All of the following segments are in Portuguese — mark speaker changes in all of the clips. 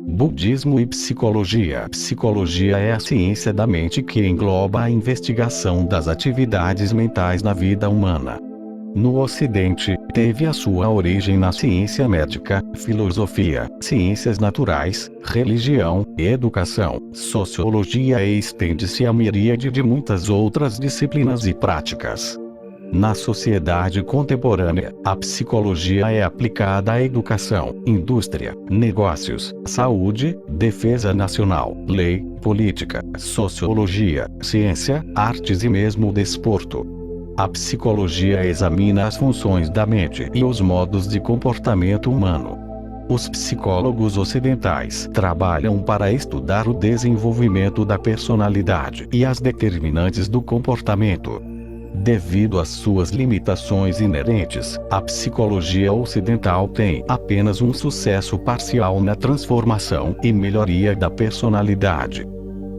Speaker 1: Budismo e psicologia. Psicologia é a ciência da mente que engloba a investigação das atividades mentais na vida humana. No Ocidente, teve a sua origem na ciência médica, filosofia, ciências naturais, religião, educação, sociologia e estende-se a miríade de muitas outras disciplinas e práticas. Na sociedade contemporânea, a psicologia é aplicada à educação, indústria, negócios, saúde, defesa nacional, lei, política, sociologia, ciência, artes e mesmo desporto. A psicologia examina as funções da mente e os modos de comportamento humano. Os psicólogos ocidentais trabalham para estudar o desenvolvimento da personalidade e as determinantes do comportamento. Devido às suas limitações inerentes, a psicologia ocidental tem apenas um sucesso parcial na transformação e melhoria da personalidade.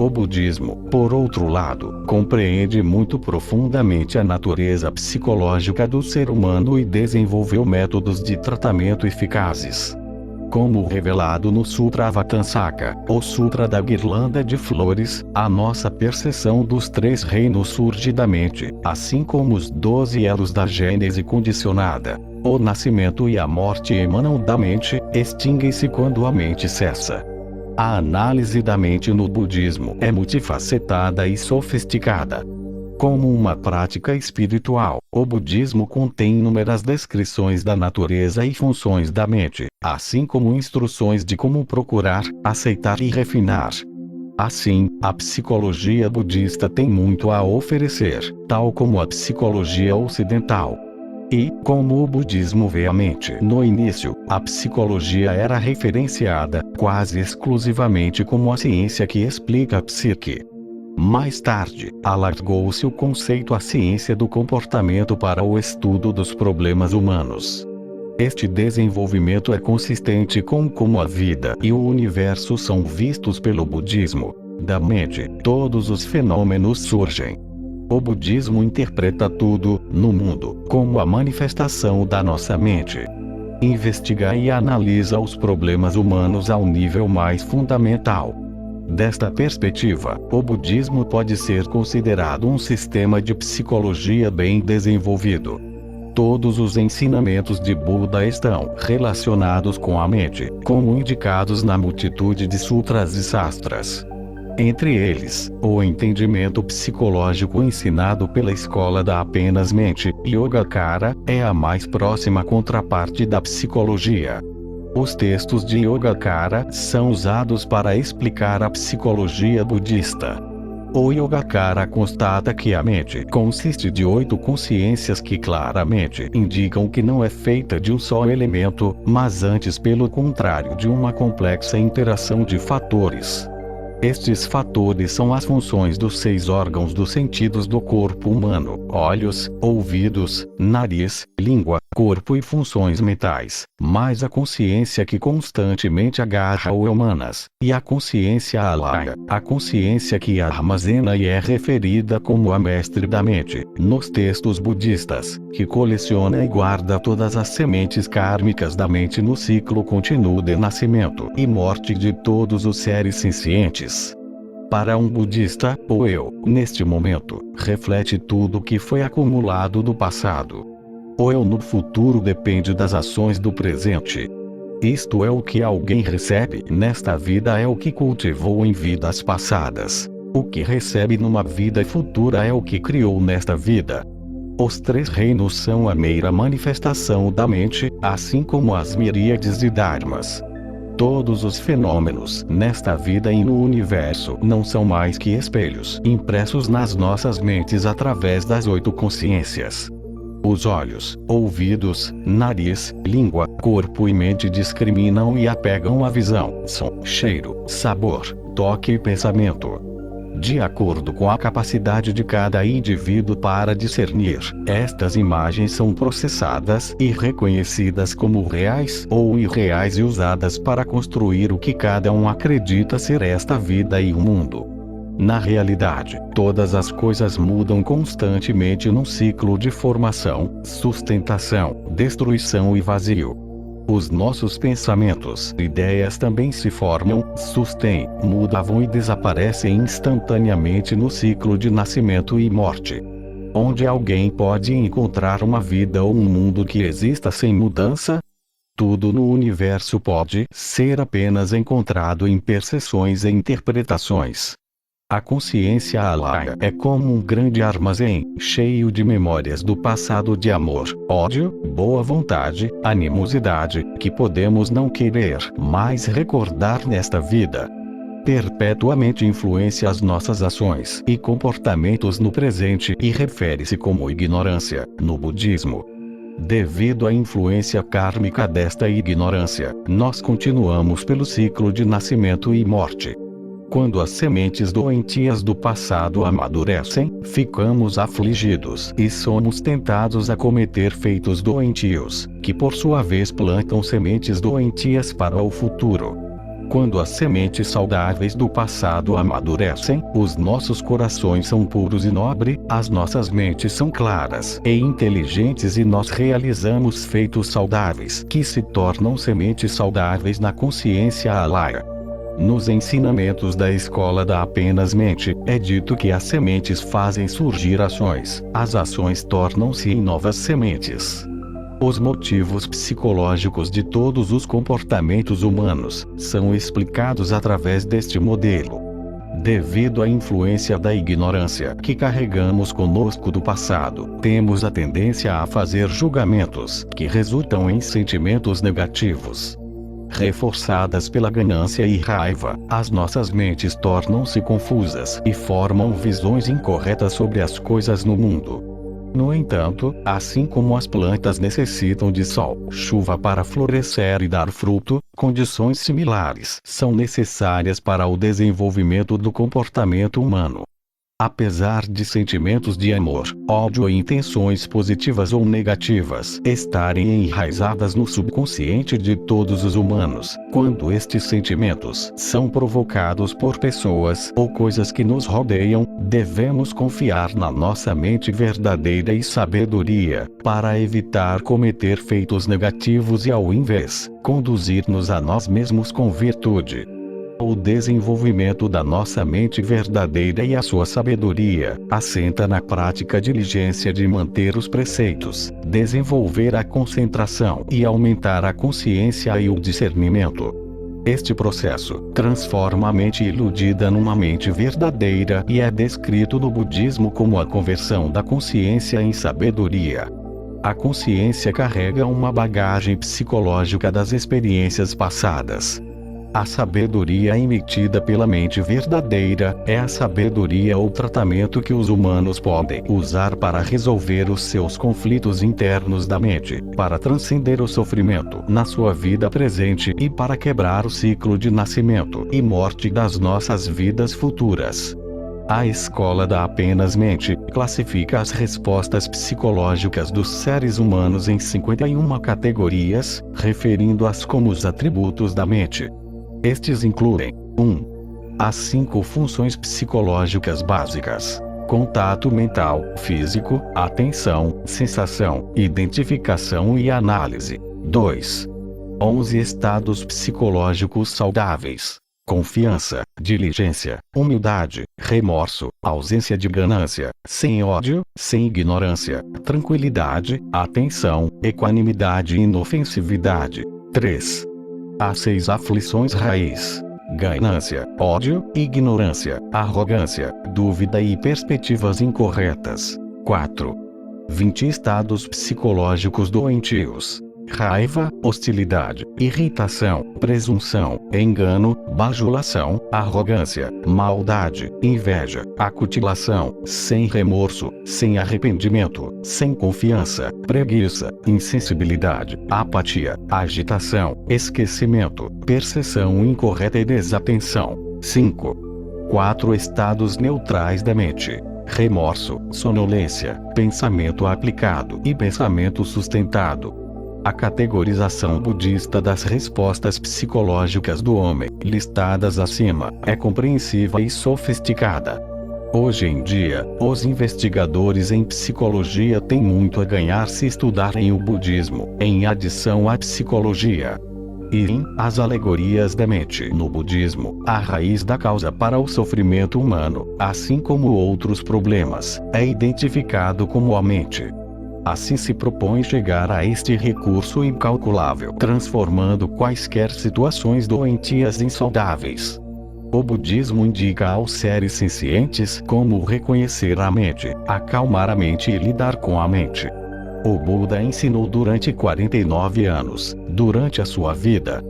Speaker 1: O budismo, por outro lado, compreende muito profundamente a natureza psicológica do ser humano e desenvolveu métodos de tratamento eficazes. Como revelado no Sutra Avatamsaka, o Sutra da Guirlanda de Flores, a nossa percepção dos três reinos surge da mente, assim como os 12 elos da Gênese condicionada. O nascimento e a morte emanam da mente, extinguem-se quando a mente cessa. A análise da mente no budismo é multifacetada e sofisticada. Como uma prática espiritual, o budismo contém inúmeras descrições da natureza e funções da mente, assim como instruções de como procurar, aceitar e refinar. Assim, a psicologia budista tem muito a oferecer, tal como a psicologia ocidental. E, como o budismo vê a mente no início, a psicologia era referenciada, quase exclusivamente como a ciência que explica a psique. Mais tarde, alargou-se o conceito à ciência do comportamento para o estudo dos problemas humanos. Este desenvolvimento é consistente com como a vida e o universo são vistos pelo budismo. Da mente, todos os fenômenos surgem. O budismo interpreta tudo, no mundo, como a manifestação da nossa mente. Investiga e analisa os problemas humanos ao nível mais fundamental. Desta perspectiva, o budismo pode ser considerado um sistema de psicologia bem desenvolvido. Todos os ensinamentos de Buda estão relacionados com a mente, como indicados na multitude de sutras e sastras. Entre eles, o entendimento psicológico ensinado pela escola da apenas mente, Yogacara, é a mais próxima contraparte da psicologia. Os textos de Yogacara são usados para explicar a psicologia budista. O Yogacara constata que a mente consiste de 8 consciências que claramente indicam que não é feita de um só elemento, mas antes pelo contrário de uma complexa interação de fatores. Estes fatores são as funções dos 6 órgãos dos sentidos do corpo humano: olhos, ouvidos, nariz, língua, corpo e funções mentais, mais a consciência que constantemente agarra o humanas, e a consciência alaya, a consciência que a armazena e é referida como a mestre da mente, nos textos budistas, que coleciona e guarda todas as sementes kármicas da mente no ciclo contínuo de nascimento e morte de todos os seres sencientes. Para um budista, o eu, neste momento, reflete tudo o que foi acumulado do passado. O eu no futuro depende das ações do presente. Isto é o que alguém recebe nesta vida é o que cultivou em vidas passadas. O que recebe numa vida futura é o que criou nesta vida. Os 3 reinos são a meira manifestação da mente, assim como as miríades de dharmas. Todos os fenômenos nesta vida e no universo não são mais que espelhos impressos nas nossas mentes através das 8 consciências. Os olhos, ouvidos, nariz, língua, corpo e mente discriminam e apegam a visão, som, cheiro, sabor, toque e pensamento. De acordo com a capacidade de cada indivíduo para discernir, estas imagens são processadas e reconhecidas como reais ou irreais e usadas para construir o que cada um acredita ser esta vida e o mundo. Na realidade, todas as coisas mudam constantemente num ciclo de formação, sustentação, destruição e vazio. Os nossos pensamentos e ideias também se formam, sustêm, mudavam e desaparecem instantaneamente no ciclo de nascimento e morte. Onde alguém pode encontrar uma vida ou um mundo que exista sem mudança? Tudo no universo pode ser apenas encontrado em percepções e interpretações. A consciência alaya é como um grande armazém, cheio de memórias do passado de amor, ódio, boa vontade, animosidade, que podemos não querer mais recordar nesta vida. Perpetuamente influencia as nossas ações e comportamentos no presente e refere-se como ignorância, no budismo. Devido à influência kármica desta ignorância, nós continuamos pelo ciclo de nascimento e morte. Quando as sementes doentias do passado amadurecem, ficamos afligidos e somos tentados a cometer feitos doentios, que por sua vez plantam sementes doentias para o futuro. Quando as sementes saudáveis do passado amadurecem, os nossos corações são puros e nobres, as nossas mentes são claras e inteligentes e nós realizamos feitos saudáveis que se tornam sementes saudáveis na consciência alaya. Nos ensinamentos da escola da apenas mente, é dito que as sementes fazem surgir ações, as ações tornam-se em novas sementes. Os motivos psicológicos de todos os comportamentos humanos são explicados através deste modelo. Devido à influência da ignorância que carregamos conosco do passado, temos a tendência a fazer julgamentos que resultam em sentimentos negativos. Reforçadas pela ganância e raiva, as nossas mentes tornam-se confusas e formam visões incorretas sobre as coisas no mundo. No entanto, assim como as plantas necessitam de sol, chuva para florescer e dar fruto, condições similares são necessárias para o desenvolvimento do comportamento humano. Apesar de sentimentos de amor, ódio e intenções positivas ou negativas estarem enraizadas no subconsciente de todos os humanos, quando estes sentimentos são provocados por pessoas ou coisas que nos rodeiam, devemos confiar na nossa mente verdadeira e sabedoria, para evitar cometer feitos negativos e ao invés, conduzir-nos a nós mesmos com virtude. O desenvolvimento da nossa mente verdadeira e a sua sabedoria assenta na prática diligência de manter os preceitos, desenvolver a concentração e aumentar a consciência e o discernimento. Este processo transforma a mente iludida numa mente verdadeira e é descrito no budismo como a conversão da consciência em sabedoria. A consciência carrega uma bagagem psicológica das experiências passadas. A sabedoria emitida pela mente verdadeira é a sabedoria ou tratamento que os humanos podem usar para resolver os seus conflitos internos da mente, para transcender o sofrimento na sua vida presente e para quebrar o ciclo de nascimento e morte das nossas vidas futuras. A escola da apenas mente classifica as respostas psicológicas dos seres humanos em 51 categorias, referindo-as como os atributos da mente. Estes incluem 1. As 5 funções psicológicas básicas: contato mental, físico, atenção, sensação, identificação e análise. 2. 11 estados psicológicos saudáveis: confiança, diligência, humildade, remorso, ausência de ganância, sem ódio, sem ignorância, tranquilidade, atenção, equanimidade e inofensividade. 3. As 6 aflições raiz: ganância, ódio, ignorância, arrogância, dúvida e perspectivas incorretas. 4. 20 estados psicológicos doentios: raiva, hostilidade, irritação, presunção, engano, bajulação, arrogância, maldade, inveja, acutilação, sem remorso, sem arrependimento, sem confiança, preguiça, insensibilidade, apatia, agitação, esquecimento, percepção incorreta e desatenção. 5. 4 estados neutrais da mente: remorso, sonolência, pensamento aplicado e pensamento sustentado. A categorização budista das respostas psicológicas do homem, listadas acima, é compreensiva e sofisticada. Hoje em dia, os investigadores em psicologia têm muito a ganhar se estudarem o budismo, em adição à psicologia. E as alegorias da mente no budismo, a raiz da causa para o sofrimento humano, assim como outros problemas, é identificado como a mente. Assim se propõe chegar a este recurso incalculável, transformando quaisquer situações doentias em saudáveis. O budismo indica aos seres sencientes como reconhecer a mente, acalmar a mente e lidar com a mente. O Buda ensinou durante 49 anos, durante a sua vida.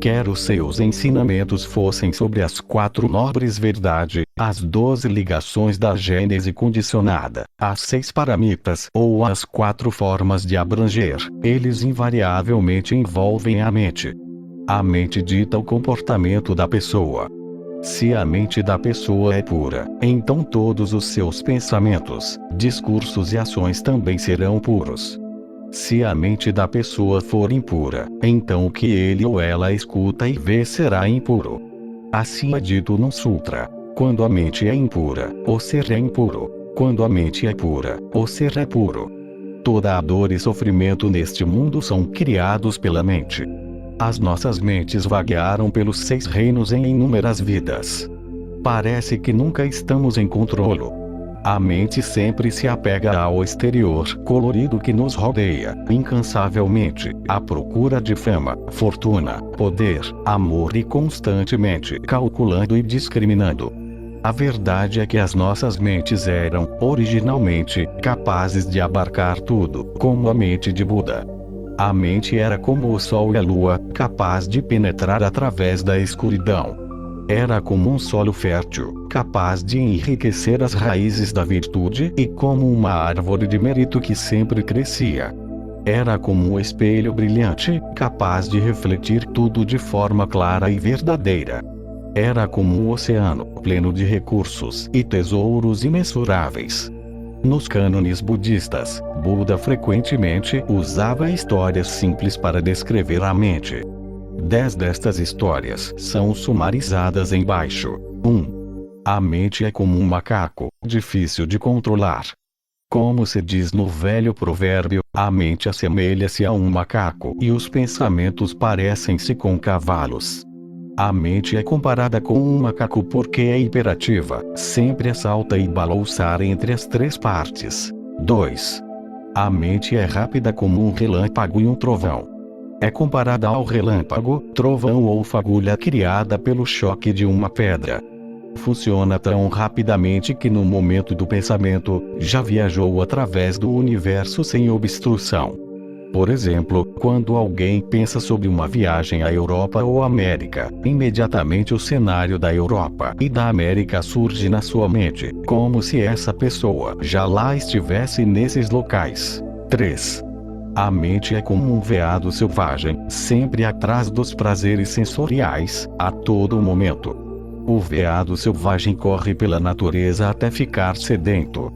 Speaker 1: Quer os seus ensinamentos fossem sobre as 4 nobres verdades, as 12 ligações da gênese condicionada, as 6 paramitas ou as 4 formas de abranger, eles invariavelmente envolvem a mente. A mente dita o comportamento da pessoa. Se a mente da pessoa é pura, então todos os seus pensamentos, discursos e ações também serão puros. Se a mente da pessoa for impura, então o que ele ou ela escuta e vê será impuro. Assim é dito no Sutra: quando a mente é impura, o ser é impuro. Quando a mente é pura, o ser é puro. Toda a dor e sofrimento neste mundo são criados pela mente. As nossas mentes vaguearam pelos 6 reinos em inúmeras vidas. Parece que nunca estamos em controle. A mente sempre se apega ao exterior colorido que nos rodeia, incansavelmente, à procura de fama, fortuna, poder, amor e constantemente calculando e discriminando. A verdade é que as nossas mentes eram, originalmente, capazes de abarcar tudo, como a mente de Buda. A mente era como o sol e a lua, capaz de penetrar através da escuridão. Era como um solo fértil, capaz de enriquecer as raízes da virtude e como uma árvore de mérito que sempre crescia. Era como um espelho brilhante, capaz de refletir tudo de forma clara e verdadeira. Era como um oceano, pleno de recursos e tesouros imensuráveis. Nos cânones budistas, Buda frequentemente usava histórias simples para descrever a mente. 10 destas histórias são sumarizadas embaixo. 1. A mente é como um macaco, difícil de controlar. Como se diz no velho provérbio, a mente assemelha-se a um macaco e os pensamentos parecem-se com cavalos. A mente é comparada com um macaco porque é hiperativa, sempre salta e balouçar entre as 3 partes. 2. A mente é rápida como um relâmpago e um trovão. É comparada ao relâmpago, trovão ou fagulha criada pelo choque de uma pedra. Funciona tão rapidamente que no momento do pensamento, já viajou através do universo sem obstrução. Por exemplo, quando alguém pensa sobre uma viagem à Europa ou América, imediatamente o cenário da Europa e da América surge na sua mente, como se essa pessoa já lá estivesse nesses locais. 3. A mente é como um veado selvagem, sempre atrás dos prazeres sensoriais, a todo momento. O veado selvagem corre pela natureza até ficar sedento.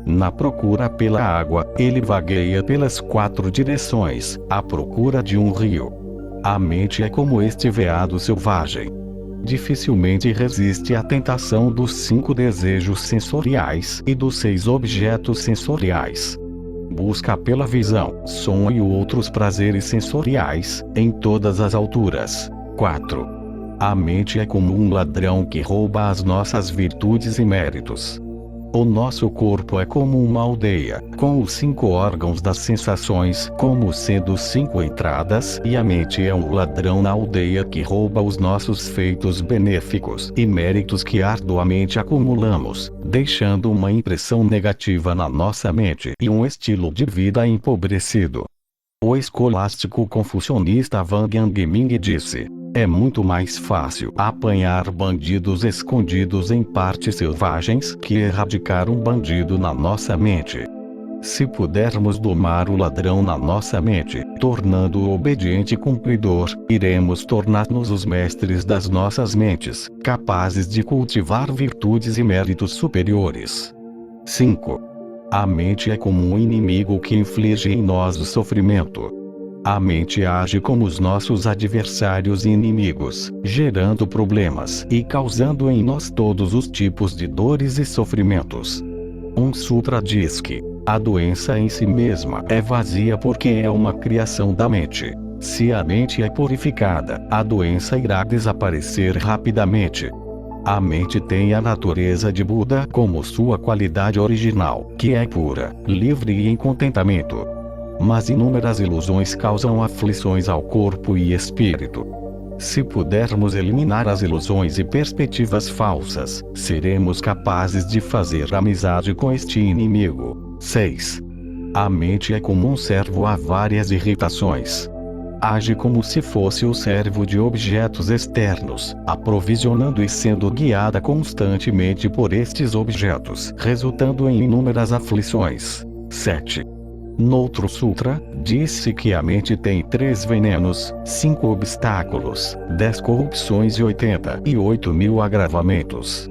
Speaker 1: Na procura pela água, ele vagueia pelas 4 direções, à procura de um rio. A mente é como este veado selvagem. Dificilmente resiste à tentação dos 5 desejos sensoriais e dos 6 objetos sensoriais. Busca pela visão, som e outros prazeres sensoriais, em todas as alturas. 4. A mente é como um ladrão que rouba as nossas virtudes e méritos. O nosso corpo é como uma aldeia, com os 5 órgãos das sensações como sendo 5 entradas, e a mente é um ladrão na aldeia que rouba os nossos feitos benéficos e méritos que arduamente acumulamos, deixando uma impressão negativa na nossa mente e um estilo de vida empobrecido. O escolástico confucionista Wang Yangming disse: é muito mais fácil apanhar bandidos escondidos em partes selvagens que erradicar um bandido na nossa mente. Se pudermos domar o ladrão na nossa mente, tornando-o obediente e cumpridor, iremos tornar-nos os mestres das nossas mentes, capazes de cultivar virtudes e méritos superiores. 5. A mente é como um inimigo que inflige em nós o sofrimento. A mente age como os nossos adversários e inimigos, gerando problemas e causando em nós todos os tipos de dores e sofrimentos. Um sutra diz que a doença em si mesma é vazia porque é uma criação da mente. Se a mente é purificada, a doença irá desaparecer rapidamente. A mente tem a natureza de Buda como sua qualidade original, que é pura, livre e em contentamento. Mas inúmeras ilusões causam aflições ao corpo e espírito. Se pudermos eliminar as ilusões e perspectivas falsas, seremos capazes de fazer amizade com este inimigo. 6. A mente é como um servo a várias irritações. Age como se fosse o servo de objetos externos, aprovisionando e sendo guiada constantemente por estes objetos, resultando em inúmeras aflições. 7. Noutro sutra, disse que a mente tem 3 venenos, 5 obstáculos, 10 corrupções e 88.000 agravamentos.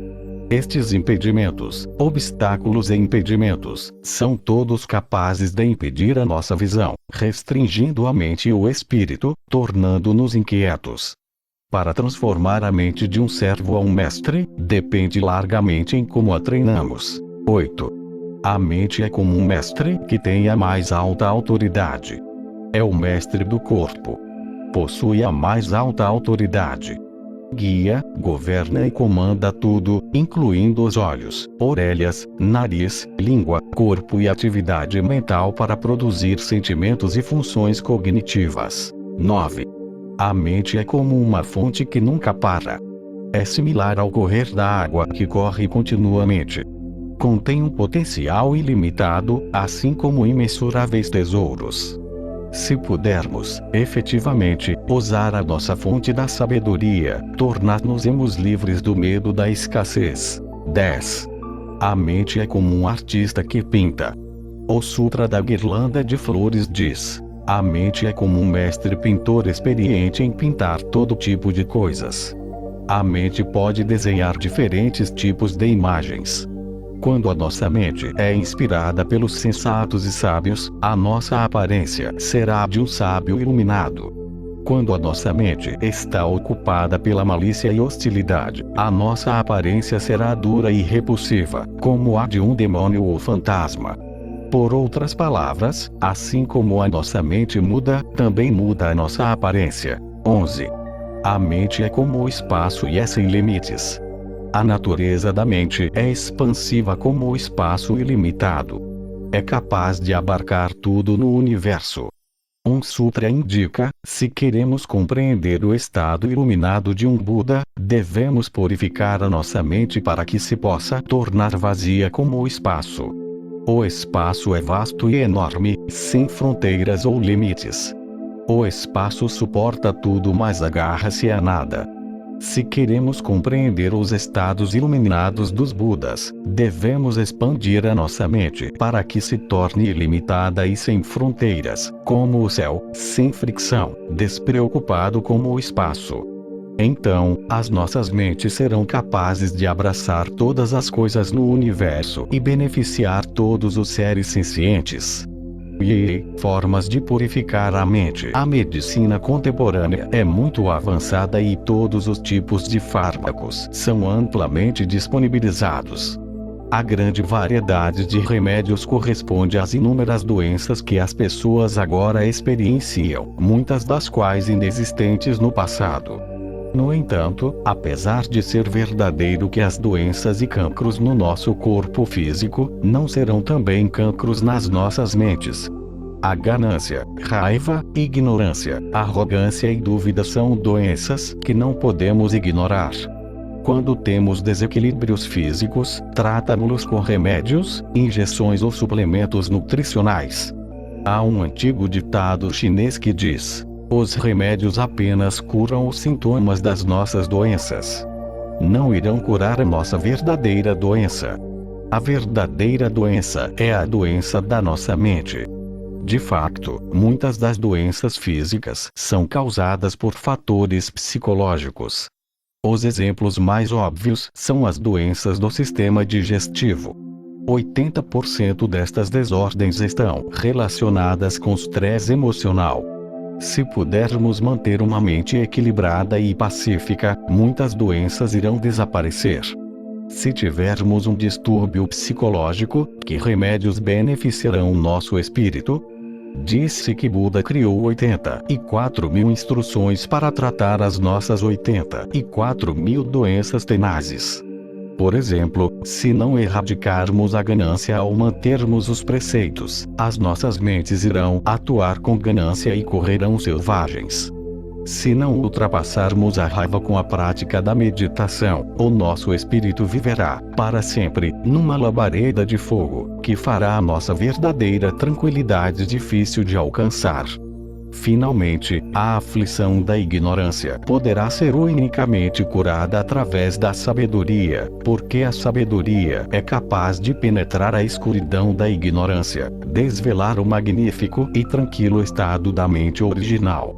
Speaker 1: Estes impedimentos, obstáculos e impedimentos, são todos capazes de impedir a nossa visão, restringindo a mente e o espírito, tornando-nos inquietos. Para transformar a mente de um servo a um mestre, depende largamente em como a treinamos. 8. A mente é como um mestre que tem a mais alta autoridade. É o mestre do corpo. Possui a mais alta autoridade. Guia, governa e comanda tudo, incluindo os olhos, orelhas, nariz, língua, corpo e atividade mental para produzir sentimentos e funções cognitivas. 9. A mente é como uma fonte que nunca para. É similar ao correr da água que corre continuamente. Contém um potencial ilimitado, assim como imensuráveis tesouros. Se pudermos, efetivamente, usar a nossa fonte da sabedoria, tornar-nos-emos livres do medo da escassez. 10. A mente é como um artista que pinta. O Sutra da Guirlanda de Flores diz: a mente é como um mestre pintor experiente em pintar todo tipo de coisas. A mente pode desenhar diferentes tipos de imagens. Quando a nossa mente é inspirada pelos sensatos e sábios, a nossa aparência será de um sábio iluminado. Quando a nossa mente está ocupada pela malícia e hostilidade, a nossa aparência será dura e repulsiva, como a de um demônio ou fantasma. Por outras palavras, assim como a nossa mente muda, também muda a nossa aparência. 11. A mente é como o espaço e é sem limites. A natureza da mente é expansiva como o espaço ilimitado. É capaz de abarcar tudo no universo. Um sutra indica: se queremos compreender o estado iluminado de um Buda, devemos purificar a nossa mente para que se possa tornar vazia como o espaço. O espaço é vasto e enorme, sem fronteiras ou limites. O espaço suporta tudo, mas agarra-se a nada. Se queremos compreender os estados iluminados dos Budas, devemos expandir a nossa mente para que se torne ilimitada e sem fronteiras, como o céu, sem fricção, despreocupado como o espaço. Então, as nossas mentes serão capazes de abraçar todas as coisas no universo e beneficiar todos os seres sencientes. Formas de purificar a mente. A medicina contemporânea é muito avançada e todos os tipos de fármacos são amplamente disponibilizados. A grande variedade de remédios corresponde às inúmeras doenças que as pessoas agora experienciam, muitas das quais inexistentes no passado. No entanto, apesar de ser verdadeiro que as doenças e cancros no nosso corpo físico não serão também cancros nas nossas mentes. A ganância, raiva, ignorância, arrogância e dúvida são doenças que não podemos ignorar. Quando temos desequilíbrios físicos, tratamos-los com remédios, injeções ou suplementos nutricionais. Há um antigo ditado chinês que diz: os remédios apenas curam os sintomas das nossas doenças. Não irão curar a nossa verdadeira doença. A verdadeira doença é a doença da nossa mente. De fato, muitas das doenças físicas são causadas por fatores psicológicos. Os exemplos mais óbvios são as doenças do sistema digestivo. 80% destas desordens estão relacionadas com estresse emocional. Se pudermos manter uma mente equilibrada e pacífica, muitas doenças irão desaparecer. Se tivermos um distúrbio psicológico, que remédios beneficiarão nosso espírito? Disse que Buda criou 84.000 instruções para tratar as nossas 84.000 doenças tenazes. Por exemplo, se não erradicarmos a ganância ao mantermos os preceitos, as nossas mentes irão atuar com ganância e correrão selvagens. Se não ultrapassarmos a raiva com a prática da meditação, o nosso espírito viverá, para sempre, numa labareda de fogo, que fará a nossa verdadeira tranquilidade difícil de alcançar. Finalmente, a aflição da ignorância poderá ser unicamente curada através da sabedoria, porque a sabedoria é capaz de penetrar a escuridão da ignorância, desvelar o magnífico e tranquilo estado da mente original.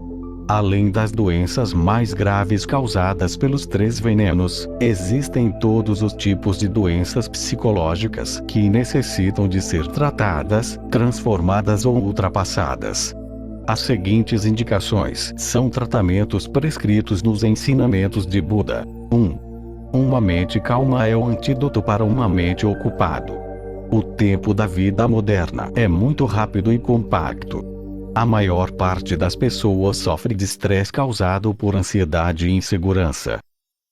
Speaker 1: Além das doenças mais graves causadas pelos 3 venenos, existem todos os tipos de doenças psicológicas que necessitam de ser tratadas, transformadas ou ultrapassadas. As seguintes indicações são tratamentos prescritos nos ensinamentos de Buda. 1. Uma mente calma é o antídoto para uma mente ocupada. O tempo da vida moderna é muito rápido e compacto. A maior parte das pessoas sofre de estresse causado por ansiedade e insegurança.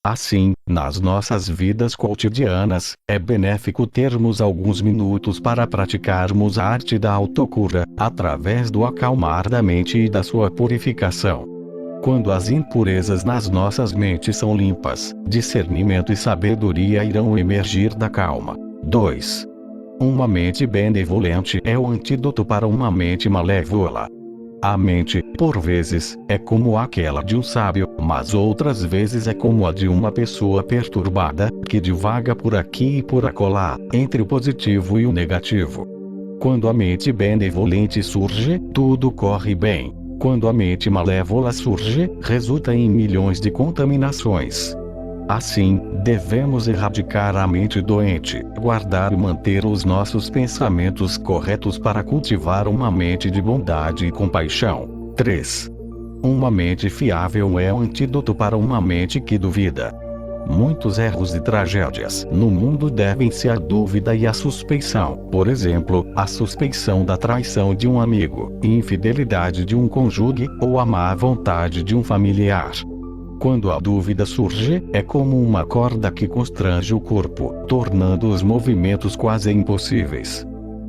Speaker 1: Assim, nas nossas vidas cotidianas, é benéfico termos alguns minutos para praticarmos a arte da autocura, através do acalmar da mente e da sua purificação. Quando as impurezas nas nossas mentes são limpas, discernimento e sabedoria irão emergir da calma. 2. Uma mente benevolente é o antídoto para uma mente malévola. A mente, por vezes, é como aquela de um sábio, mas outras vezes é como a de uma pessoa perturbada, que divaga por aqui e por acolá, entre o positivo e o negativo. Quando a mente benevolente surge, tudo corre bem. Quando a mente malévola surge, resulta em milhões de contaminações. Assim, devemos erradicar a mente doente, guardar e manter os nossos pensamentos corretos para cultivar uma mente de bondade e compaixão. 3. Uma mente fiável é o antídoto para uma mente que duvida. Muitos erros e tragédias no mundo devem-se à dúvida e à suspeição. Por exemplo, a suspeição da traição de um amigo, infidelidade de um cônjuge ou a má vontade de um familiar. Quando a dúvida surge, é como uma corda que constrange o corpo, tornando os movimentos quase impossíveis.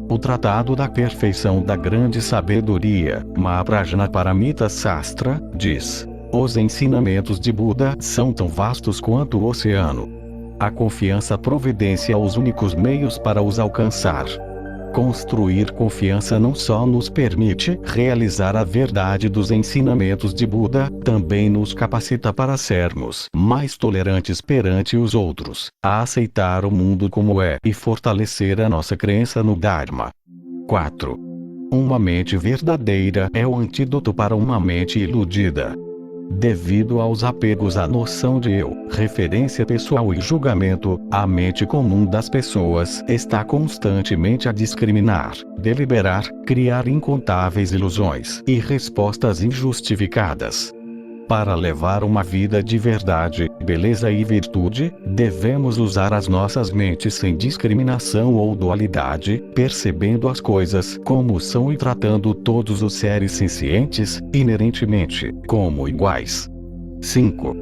Speaker 1: O Tratado da Perfeição da Grande Sabedoria, Mahaprajnaparamita Sastra, diz: os ensinamentos de Buda são tão vastos quanto o oceano. A confiança providencia os únicos meios para os alcançar. Construir confiança não só nos permite realizar a verdade dos ensinamentos de Buda, também nos capacita para sermos mais tolerantes perante os outros, a aceitar o mundo como é e fortalecer a nossa crença no Dharma. 4. Uma mente verdadeira é o antídoto para uma mente iludida. Devido aos apegos à noção de eu, referência pessoal e julgamento, a mente comum das pessoas está constantemente a discriminar, deliberar, criar incontáveis ilusões e respostas injustificadas. Para levar uma vida de verdade, beleza e virtude, devemos usar as nossas mentes sem discriminação ou dualidade, percebendo as coisas como são e tratando todos os seres sencientes, inerentemente, como iguais. 5.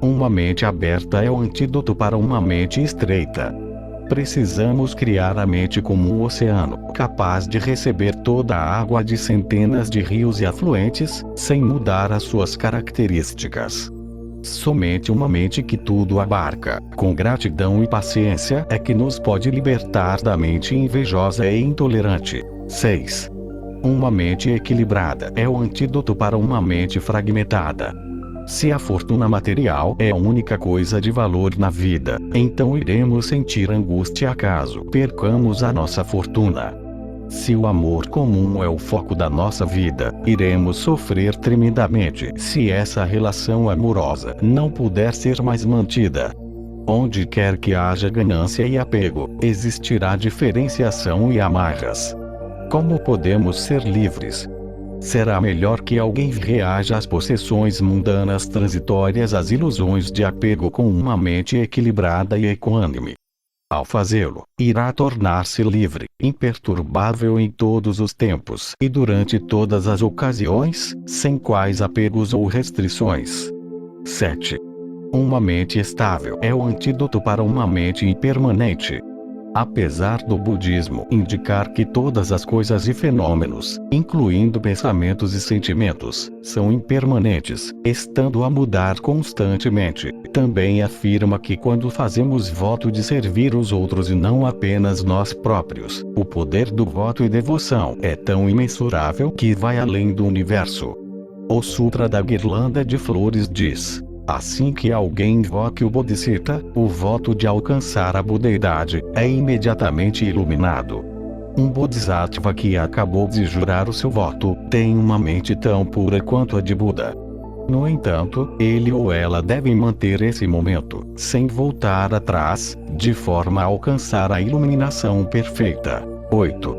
Speaker 1: Uma mente aberta é o antídoto para uma mente estreita. Precisamos criar a mente como um oceano, capaz de receber toda a água de centenas de rios e afluentes, sem mudar as suas características. Somente uma mente que tudo abarca, com gratidão e paciência, é que nos pode libertar da mente invejosa e intolerante. 6. Uma mente equilibrada é o antídoto para uma mente fragmentada. Se a fortuna material é a única coisa de valor na vida, então iremos sentir angústia caso percamos a nossa fortuna. Se o amor comum é o foco da nossa vida, iremos sofrer tremendamente se essa relação amorosa não puder ser mais mantida. Onde quer que haja ganância e apego, existirá diferenciação e amarras. Como podemos ser livres? Será melhor que alguém reaja às possessões mundanas transitórias, às ilusões de apego, com uma mente equilibrada e equânime. Ao fazê-lo, irá tornar-se livre, imperturbável em todos os tempos e durante todas as ocasiões, sem quais apegos ou restrições. 7. Uma mente estável é o antídoto para uma mente impermanente. Apesar do budismo indicar que todas as coisas e fenômenos, incluindo pensamentos e sentimentos, são impermanentes, estando a mudar constantemente, também afirma que quando fazemos voto de servir os outros e não apenas nós próprios, o poder do voto e devoção é tão imensurável que vai além do universo. O Sutra da Guirlanda de Flores diz: assim que alguém invoque o Bodhisattva, o voto de alcançar a budeidade, é imediatamente iluminado. Um Bodhisattva que acabou de jurar o seu voto, tem uma mente tão pura quanto a de Buda. No entanto, ele ou ela devem manter esse momento, sem voltar atrás, de forma a alcançar a iluminação perfeita. 8.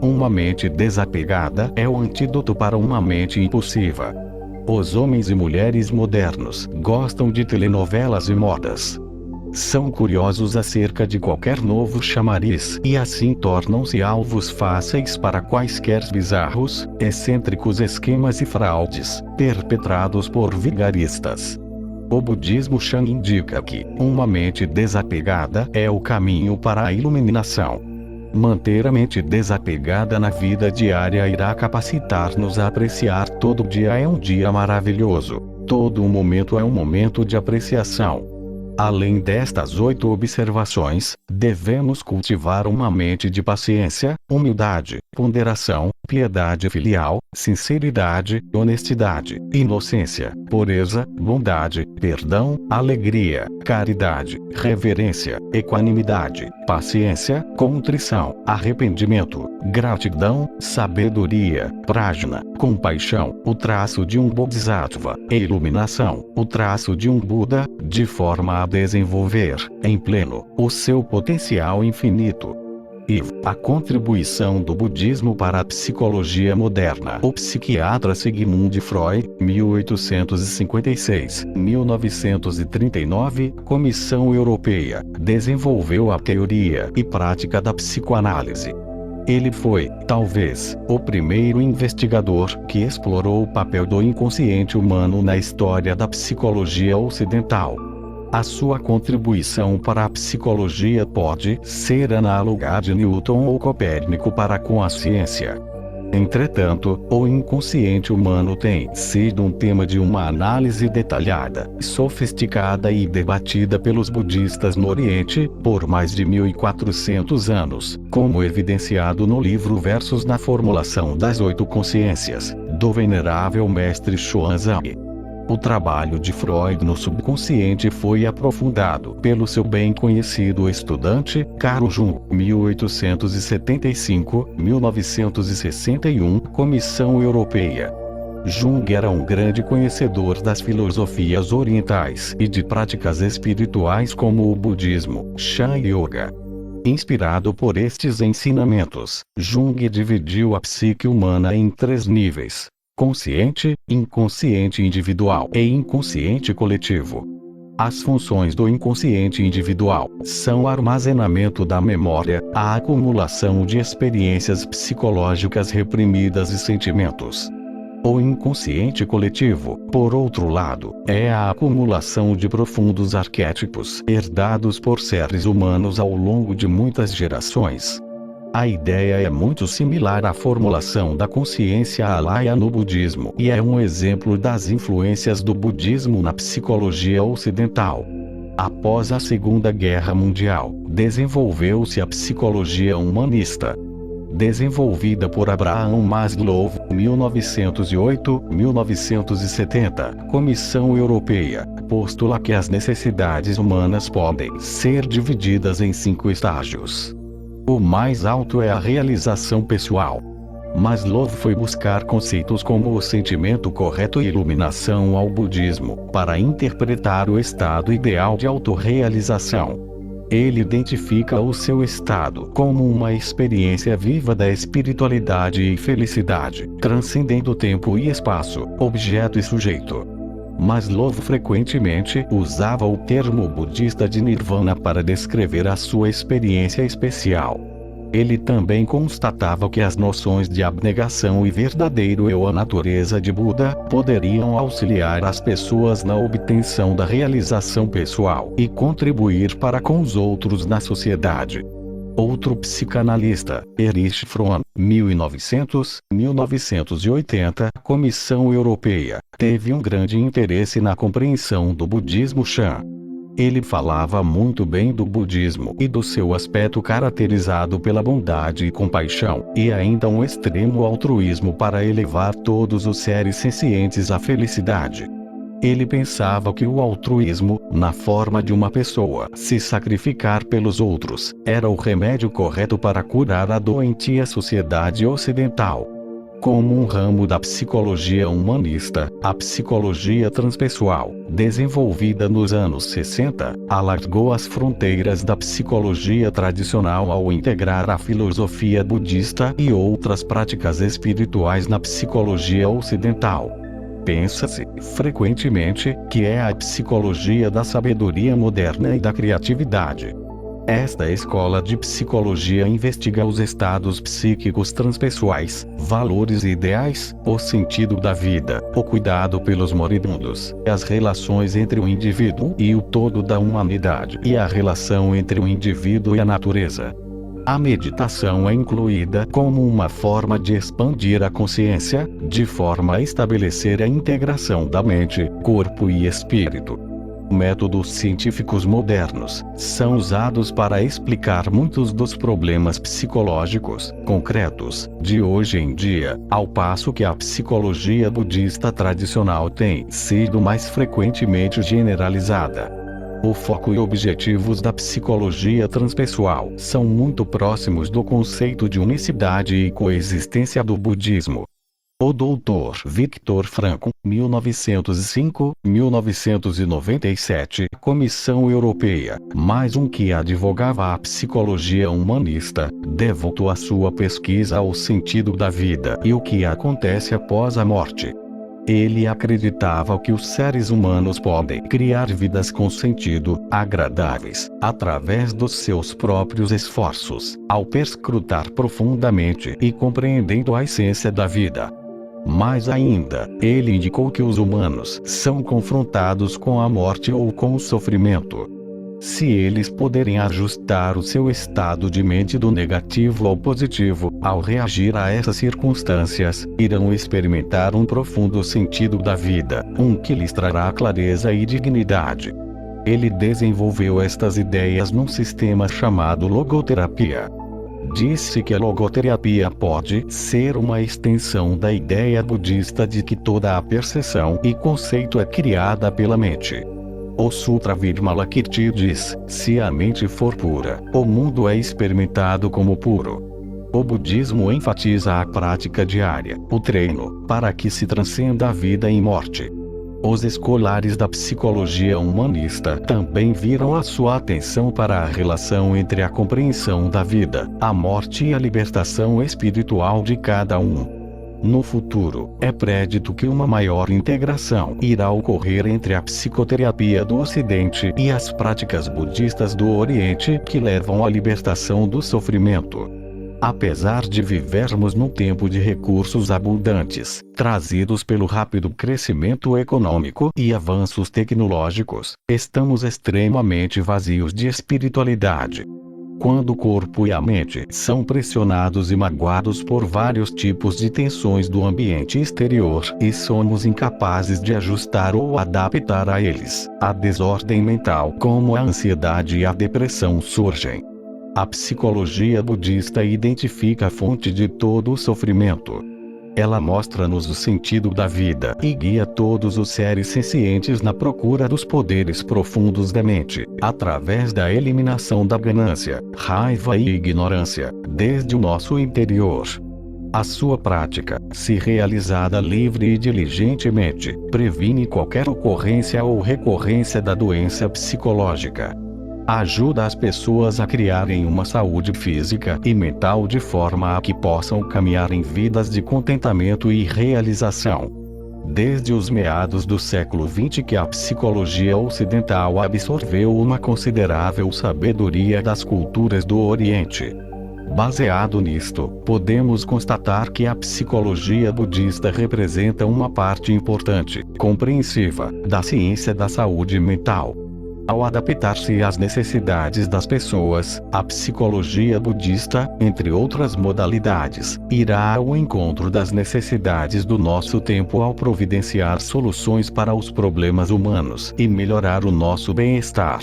Speaker 1: Uma mente desapegada é o antídoto para uma mente impulsiva. Os homens e mulheres modernos gostam de telenovelas e modas. São curiosos acerca de qualquer novo chamariz e assim tornam-se alvos fáceis para quaisquer bizarros, excêntricos esquemas e fraudes, perpetrados por vigaristas. O budismo Shan indica que uma mente desapegada é o caminho para a iluminação. Manter a mente desapegada na vida diária irá capacitar-nos a apreciar todo dia é um dia maravilhoso, todo momento é um momento de apreciação. Além destas 8 observações, devemos cultivar uma mente de paciência, humildade, ponderação, piedade filial, sinceridade, honestidade, inocência, pureza, bondade, perdão, alegria, caridade, reverência, equanimidade, paciência, contrição, arrependimento, gratidão, sabedoria, prajna, compaixão, o traço de um bodhisattva, e iluminação, o traço de um Buda, de forma a desenvolver, em pleno, o seu potencial infinito. E a contribuição do budismo para a psicologia moderna. O psiquiatra Sigmund Freud, 1856-1939, Comissão Europeia, desenvolveu a teoria e prática da psicoanálise. Ele foi, talvez, o primeiro investigador que explorou o papel do inconsciente humano na história da psicologia ocidental. A sua contribuição para a psicologia pode ser análoga de Newton ou Copérnico para com a ciência. Entretanto, o inconsciente humano tem sido um tema de uma análise detalhada, sofisticada e debatida pelos budistas no Oriente, por mais de 1400 anos, como evidenciado no livro Versos na Formulação das 8 Consciências, do venerável mestre Xuanzang. O trabalho de Freud no subconsciente foi aprofundado pelo seu bem conhecido estudante, Carl Jung, 1875-1961, Comissão Europeia. Jung era um grande conhecedor das filosofias orientais e de práticas espirituais como o budismo, Shan Yoga. Inspirado por estes ensinamentos, Jung dividiu a psique humana em 3 níveis: consciente, inconsciente individual e inconsciente coletivo. As funções do inconsciente individual são o armazenamento da memória, a acumulação de experiências psicológicas reprimidas e sentimentos. O inconsciente coletivo, por outro lado, é a acumulação de profundos arquétipos herdados por seres humanos ao longo de muitas gerações. A ideia é muito similar à formulação da consciência alaya no budismo e é um exemplo das influências do budismo na psicologia ocidental. Após a Segunda Guerra Mundial, desenvolveu-se a psicologia humanista, desenvolvida por Abraham Maslow, 1908-1970, Comissão Europeia, postula que as necessidades humanas podem ser divididas em 5 estágios. O mais alto é a realização pessoal. Maslow foi buscar conceitos como o sentimento correto e iluminação ao budismo, para interpretar o estado ideal de autorrealização. Ele identifica o seu estado como uma experiência viva da espiritualidade e felicidade, transcendendo tempo e espaço, objeto e sujeito. Maslow frequentemente usava o termo budista de nirvana para descrever a sua experiência especial. Ele também constatava que as noções de abnegação e verdadeiro eu, a natureza de Buda, poderiam auxiliar as pessoas na obtenção da realização pessoal e contribuir para com os outros na sociedade. Outro psicanalista, Erich Fromm, 1900-1980, Comissão Europeia, teve um grande interesse na compreensão do budismo Chan. Ele falava muito bem do budismo e do seu aspecto caracterizado pela bondade e compaixão, e ainda um extremo altruísmo para elevar todos os seres sencientes à felicidade. Ele pensava que o altruísmo, na forma de uma pessoa se sacrificar pelos outros, era o remédio correto para curar a doentia sociedade ocidental. Como um ramo da psicologia humanista, a psicologia transpessoal, desenvolvida nos anos 60, alargou as fronteiras da psicologia tradicional ao integrar a filosofia budista e outras práticas espirituais na psicologia ocidental. Pensa-se, frequentemente, que é a psicologia da sabedoria moderna e da criatividade. Esta escola de psicologia investiga os estados psíquicos transpessoais, valores e ideais, o sentido da vida, o cuidado pelos moribundos, as relações entre o indivíduo e o todo da humanidade e a relação entre o indivíduo e a natureza. A meditação é incluída como uma forma de expandir a consciência, de forma a estabelecer a integração da mente, corpo e espírito. Métodos científicos modernos são usados para explicar muitos dos problemas psicológicos concretos de hoje em dia, ao passo que a psicologia budista tradicional tem sido mais frequentemente generalizada. O foco e objetivos da psicologia transpessoal são muito próximos do conceito de unicidade e coexistência do budismo. O Dr. Viktor Frankl, 1905-1997, Comissão Europeia, mais um que advogava a psicologia humanista, devotou a sua pesquisa ao sentido da vida e o que acontece após a morte. Ele acreditava que os seres humanos podem criar vidas com sentido, agradáveis, através dos seus próprios esforços, ao perscrutar profundamente e compreendendo a essência da vida. Mais ainda, ele indicou que os humanos são confrontados com a morte ou com o sofrimento. Se eles puderem ajustar o seu estado de mente do negativo ao positivo, ao reagir a essas circunstâncias, irão experimentar um profundo sentido da vida, que lhes trará clareza e dignidade. Ele desenvolveu estas ideias num sistema chamado logoterapia. Disse que a logoterapia pode ser uma extensão da ideia budista de que toda a percepção e conceito é criada pela mente. O Sutra Vimalakirti diz: se a mente for pura, o mundo é experimentado como puro. O budismo enfatiza a prática diária, o treino, para que se transcenda a vida e morte. Os escolares da psicologia humanista também viram a sua atenção para a relação entre a compreensão da vida, a morte e a libertação espiritual de cada um. No futuro, é prédito que uma maior integração irá ocorrer entre a psicoterapia do Ocidente e as práticas budistas do Oriente que levam à libertação do sofrimento. Apesar de vivermos num tempo de recursos abundantes, trazidos pelo rápido crescimento econômico e avanços tecnológicos, estamos extremamente vazios de espiritualidade. Quando o corpo e a mente são pressionados e magoados por vários tipos de tensões do ambiente exterior e somos incapazes de ajustar ou adaptar a eles, a desordem mental, como a ansiedade e a depressão surgem. A psicologia budista identifica a fonte de todo o sofrimento. Ela mostra-nos o sentido da vida e guia todos os seres sencientes na procura dos poderes profundos da mente, através da eliminação da ganância, raiva e ignorância, desde o nosso interior. A sua prática, se realizada livre e diligentemente, previne qualquer ocorrência ou recorrência da doença psicológica. Ajuda as pessoas a criarem uma saúde física e mental de forma a que possam caminhar em vidas de contentamento e realização. Desde os meados do século XX que a psicologia ocidental absorveu uma considerável sabedoria das culturas do Oriente. Baseado nisto, podemos constatar que a psicologia budista representa uma parte importante, compreensiva, da ciência da saúde mental. Ao adaptar-se às necessidades das pessoas, a psicologia budista, entre outras modalidades, irá ao encontro das necessidades do nosso tempo ao providenciar soluções para os problemas humanos e melhorar o nosso bem-estar.